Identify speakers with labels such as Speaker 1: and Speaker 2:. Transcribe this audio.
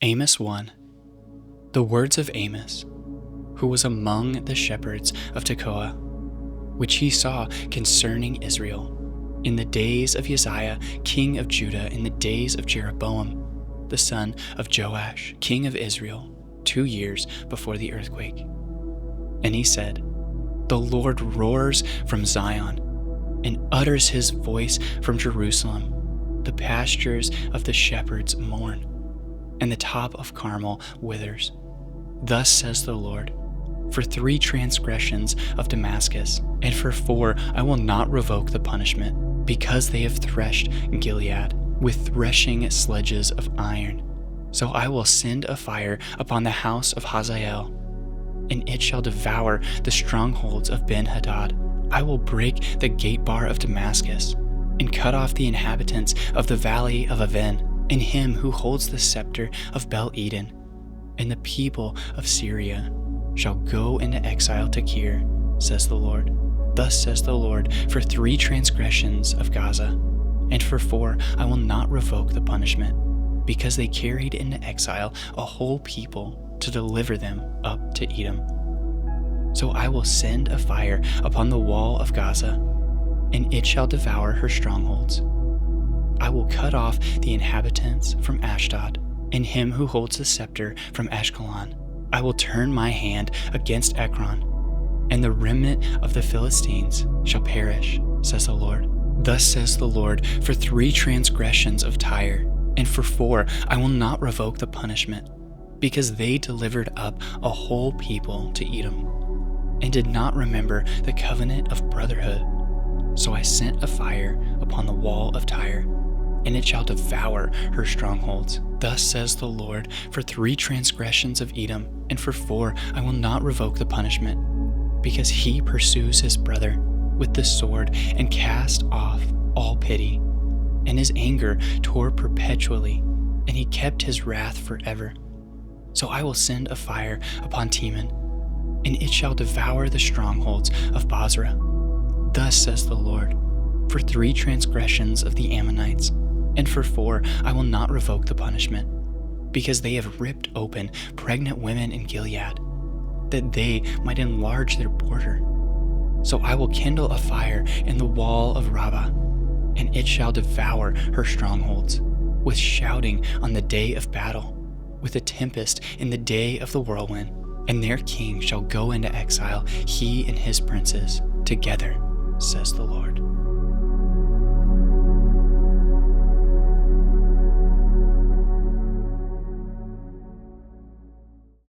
Speaker 1: Amos 1. The words of Amos, who was among the shepherds of Tekoa, which he saw concerning Israel, in the days of Uzziah, king of Judah, in the days of Jeroboam, the son of Joash, king of Israel, 2 years before the earthquake. And he said, The Lord roars from Zion, and utters his voice from Jerusalem. The pastures of the shepherds mourn, and the top of Carmel withers. Thus says the Lord, for 3 transgressions of Damascus, and for 4 I will not revoke the punishment, because they have threshed Gilead with threshing sledges of iron. So I will send a fire upon the house of Hazael, and it shall devour the strongholds of Ben-Hadad. I will break the gate bar of Damascus, and cut off the inhabitants of the valley of Aven, and him who holds the scepter of Bel-Eden. And the people of Syria shall go into exile to Kir, says the Lord. Thus says the Lord, for 3 transgressions of Gaza, and for 4 I will not revoke the punishment, because they carried into exile a whole people to deliver them up to Edom. So I will send a fire upon the wall of Gaza, and it shall devour her strongholds. I will cut off the inhabitants from Ashdod, and him who holds the scepter from Ashkelon. I will turn my hand against Ekron, and the remnant of the Philistines shall perish, says the Lord. Thus says the Lord, for 3 transgressions of Tyre, and for 4 I will not revoke the punishment, because they delivered up a whole people to Edom, and did not remember the covenant of brotherhood. So I sent a fire upon the wall of Tyre, and it shall devour her strongholds. Thus says the Lord, for 3 transgressions of Edom, and for 4 I will not revoke the punishment, because he pursues his brother with the sword and cast off all pity, and his anger tore perpetually, and he kept his wrath forever. So I will send a fire upon Teman, and it shall devour the strongholds of Bozrah. Thus says the Lord, for 3 transgressions of the Ammonites, and for 4 I will not revoke the punishment, because they have ripped open pregnant women in Gilead, that they might enlarge their border. So I will kindle a fire in the wall of Rabbah, and it shall devour her strongholds, with shouting on the day of battle, with a tempest in the day of the whirlwind. And their king shall go into exile, he and his princes, together, says the Lord.